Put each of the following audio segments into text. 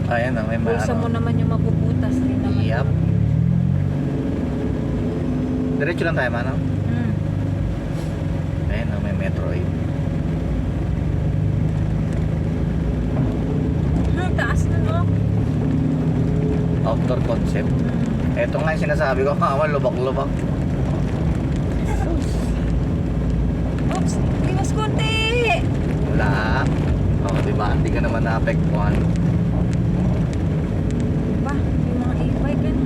Ayan na, may Bulsa mo maano. naman yung mapuputas din naman. Yep. Diretso lang tayo, mano. Hmm. Ayan na, may Metroid. Taas na no? Outdoor concept. Ito nga yung sinasabi ko, mama, lubak-lubak. Oops, iwas konti! Wala. O, diba? Hindi ka naman naapektuhan. Ba, may mga e-bike yan.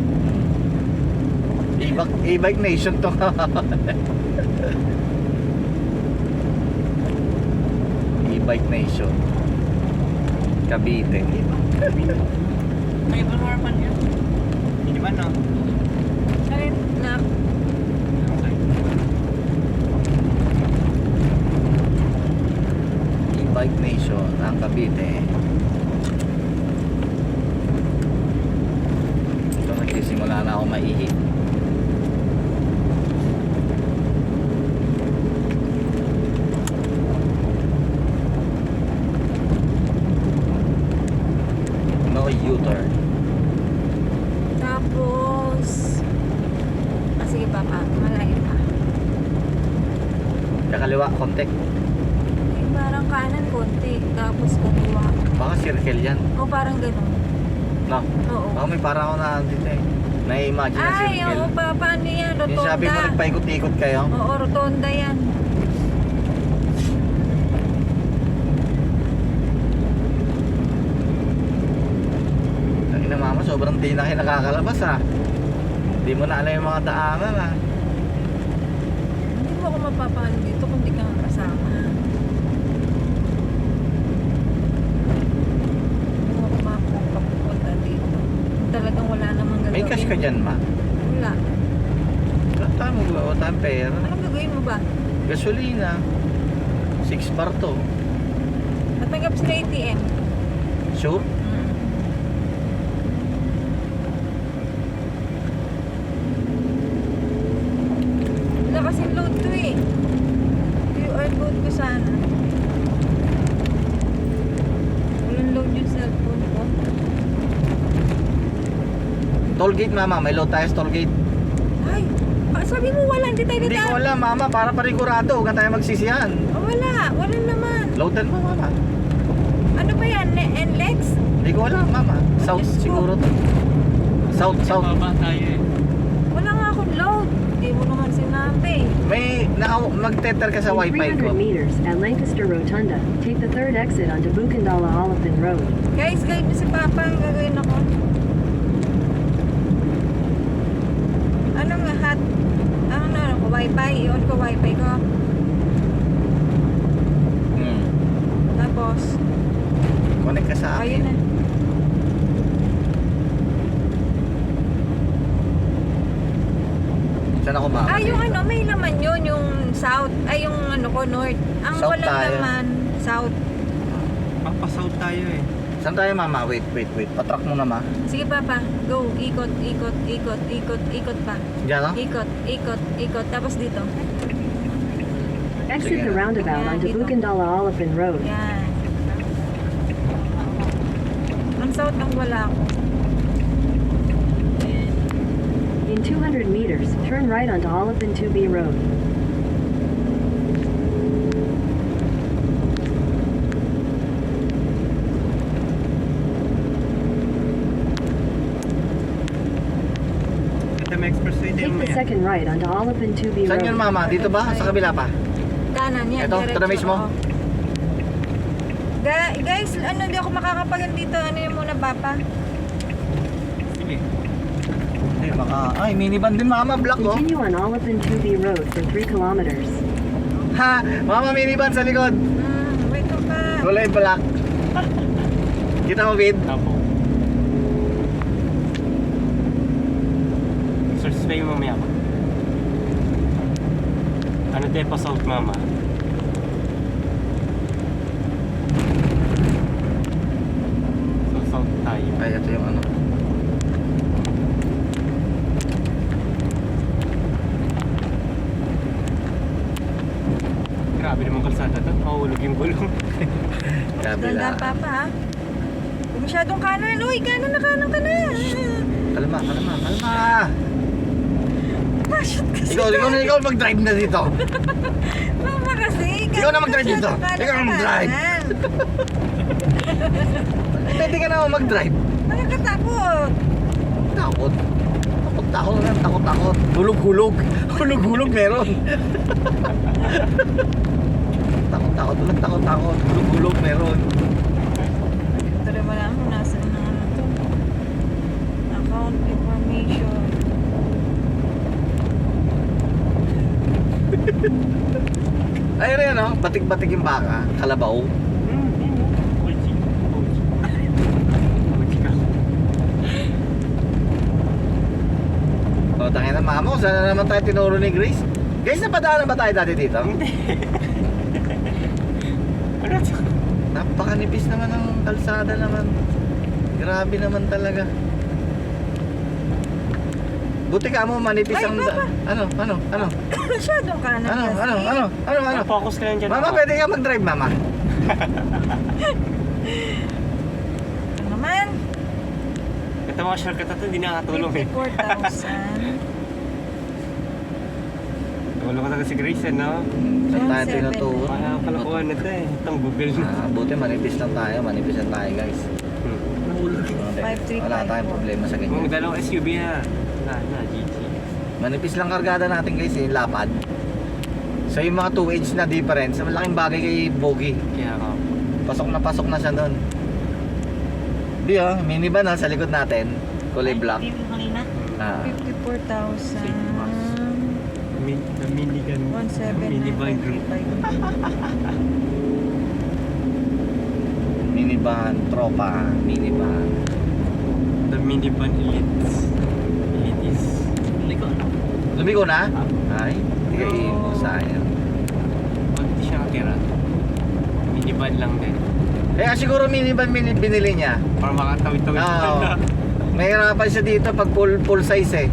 E-bike nation to. E-bike nation. Cavite. May bulwarpan yun. Hindi man, no? Alin na? Okay. E-bike nation ang Cavite. Ito nagsisimula na ako maihi. No U-turn. Tapos... Ah, sige pa pa, malayo pa. Kakaliwa, kontek. Eh, parang kanan konti, tapos kaliwa. Baka circle yan. O parang ganun. No? Oo. Baka may parang ako na dito eh. Na-imagine na Ay, circle. oo pa, paano yan? Yung sabi mo Rotonda. nagpaikot-ikot kayo. Oo, rotonda yan. Ang ina mama, sobrang di na kayo nakakalabas ah. Hindi mo na alam yung mga daanan ah. Hindi mo ako mapapalo dito kung di ka kasama. Hindi mo ako mapapunta dito. Talagang wala namang gagawin. May cash ka dyan ma. Wala. Wala tayo magbawa tayong pera. Anong gagawin mo ba? Gasolina. 6 bar to. Natanggap sila ATM. Sure? Wala kasing load to eh. QR code ko sana. Walang load yung cellphone ko. Tollgate mama, may low tayo sa tollgate. Ay! Sabi mo wala, hindi tayo Hindi ko dadaan. alam mama, para parigurado. Huwag na tayo magsisihan. Oh, wala, wala naman. Loadan mo mama. Ano ba yan? NLEX? Hindi ko alam mama. South Diyos ko. siguro to. South, south. Baba tayo eh. Wala nga akong load. Hindi mo naman sinabi. May magteter ka sa In wifi ko. 300 meters at Lancaster Rotunda, take the third exit onto Bukandala Olefin Road. Guys, guide mo si Papa. Ang gagawin ako. Ano nga hot? Ano ko? Wi-Fi? I-on ko Wi-Fi ko. Hmm. Tapos, Connect ka sa ayun akin. na. Saan ako mama? Ah, yung ano, may laman yun, yung south, ay yung ano ko, north. Ang South walang tayo. laman, south. Papasout tayo eh. Saan tayo mama? Wait. Patrack mo na ma. Sige Papa, go, ikot, ikot pa. Diyan no? Ikot, tapos dito. Exit Sige the na. roundabout onto Dito. Bukandala Olefin Road. Yan. Ang south ang wala ko. In 200 meters, turn right onto Olefin 2B Road. Ito may expressway tayo Take the maya. second right onto Olefin 2B Saan yun Road. mama? Dito ba? Sa kabila pa? Kanan yan. Ito, ito na diretso, mismo? oo. Guys, ano, hindi ako makakapagan dito. Ano yun muna, Papa? Sige. Ay, baka... Ay, minivan din mama. Black oh. Continue on Olefin 2B Road for 3 kilometers. Ha! Mama, minivan sa likod. Wait ko pa. Kulay black. Kita mo, Vid? Tapo. Expressway mamaya pa. Ano tayo pasout mama? So south tayo. Ay, ito yung ano. Grabe naman kalsada to. Mahulog yung gulong. Kabila. Ganda, Papa, ha? Masyadong kanan. Uy, kanan na kanan ka na. Kalma. Passion kasi. Ikaw mag-drive na dito. Mama kasi. Ikaw na mag-drive dito. Masyadong Ikaw na mag-drive. kanan. Pwede ka na ako mag-drive. Nakakatakot. Takot. Takot. Hulog-hulog meron. Takot. Hulog-hulog meron. Ito rin wala mo. Nasaan na ano to? Account information. Ayun rin ano, batik-batik yung baka, kalabaw. Oji ka. O, tangin na mama ko, saan na naman tayo tinuro ni Grace? Guys, napadaanan ba tayo dati dito? Hindi. Ano to? Napakanipis naman ng kalsada naman. Grabe naman talaga. Buti ka mo manipis Ay, ang... Papa! Ano? Masyadong kanan kasi. Ano? Focus ka lang dyan. Mama, pwede ka mag-drive, mama. Ano naman? Ito mga shortcut na ito, hindi nakatulong eh. 54,000. Tulong ko talaga si Grace, no? Saan tayo 7. tinuturo? Kaya kalakuhan na ito eh. Itong Google na. Buti manipis lang tayo, guys. Wala tayong problema sa Kung ganyan. dalawang SUV na. GG. Manipis lang kargada natin guys, yung lapad. So yung mga 2 inch na difference, malaking bagay kay Bogie. Kaya ako. Pasok na siya doon. Di minivan sa likod natin. Kulay black. Ah, 54,000. The minivan. 17,935. minivan, tropa, minivan. The minivan elites. Lumigo na? Ay, hindi ka imo, sayang. Hindi siya nakatira. Minivan lang din. Kaya siguro minivan binili niya. Para makatawid-tawid Oo. na. Mahirapan siya dito pag full size eh.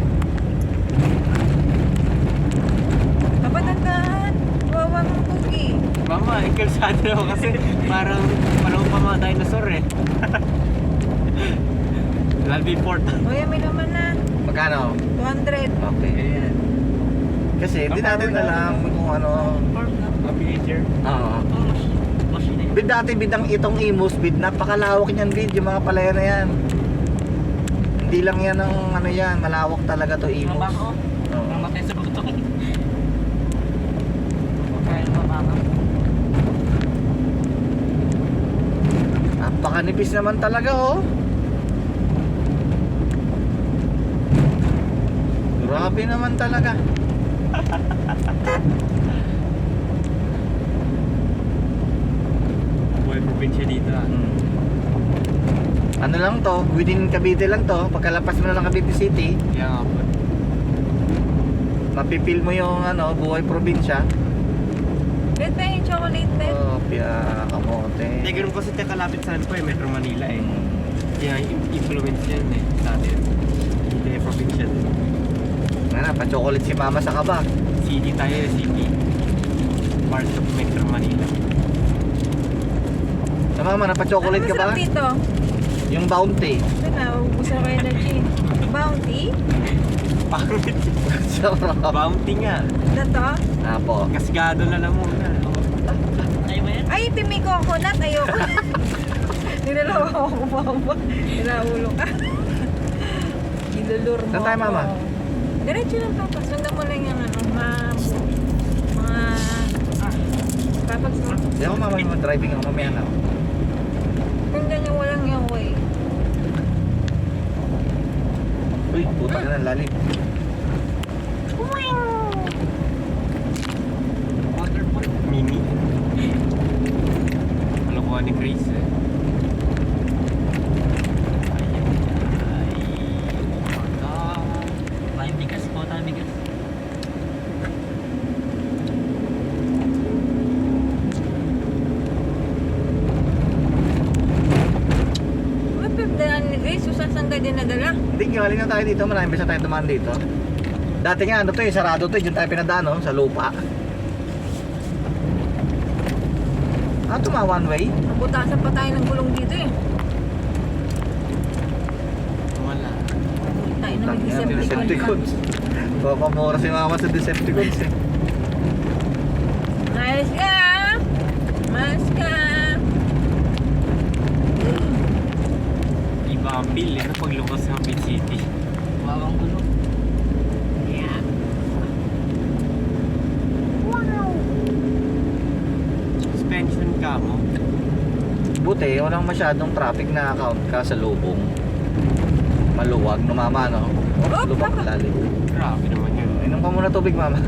Kapatandaan. Wawa mong cookie. Mama, ikalsado ako kasi parang panahon pa mga dinosaur eh. Lobby port. Uy, may naman na. Magkano? 200. Okay. Kasi hindi natin alam kung ano. Villager. Oo. Bid dati bidang itong Imus bid, napakalawak niyan bid, yung mga palaya na yan. Hindi lang yan ang ano yan, malawak talaga to Imus. Oo. Mamatay sa butong. Napakanipis naman talaga oh. Grabe naman talaga. Buhay probinsya dito ah. Ano lang to, within Cavite lang to. Pagkalapas mo na ng Cavite City, Kaya nga po. mapipil mo yung ano, buhay probinsya. Bet pa yung chocolate bet. Oh, piya kamote. Hindi, ganun kasi tayo kalapit saan po eh, Metro Manila eh. Kaya influence yan eh, sa atin. Hindi tayo probinsya din. Nga na, pa-chocolate si mama sa kaba. City tayo eh, city. Part of Metro Manila. Sa mama, napa-chocolate ka ba? Ano masarap dito? Yung Bounty. Ito na, ubus na kayo energy. Bounty? Pangit. Sarap. Bounty nga. Ito? Apo. Kasgado na lang muna. Ay, pimi coconut. Ayoko. Nilalawa ako mama. Nilaulo ka. Nilulur mo. Saan tayo, mama? ako. Diretso lang papa. Sundan mo lang yung ano, mga kapag Hindi ako mama, driving ako mamaya na. sundan yung walang yung way. Uy, puta ka na, lalim. Mini. Ano kuha ni Grace eh. Tayong bigas po, tayong bigas. Ba't pagdaan ni Grace? Saan ka din nadala? Hindi, galing na tayo dito. Maraming beses tayo dumaan dito. Dati nga, ano to eh, sarado to eh. Diyan tayo pinadaan, no? Sa lupa. Tuma one way. Nabutasan pa tayo ng gulong dito eh. Decepticons. Papamura si mama sa Decepticons eh. Malis ka! Malis ka! Iba ang feel eh, no, pag lumabas ng Big City. Wawang gulo. Yeah. Suspension ka mo. Buti, walang masyadong traffic na account ka sa lubong. Maluwag, numama no? Oh, lubak lalim. Grabe naman yun. Inom ka muna tubig mama.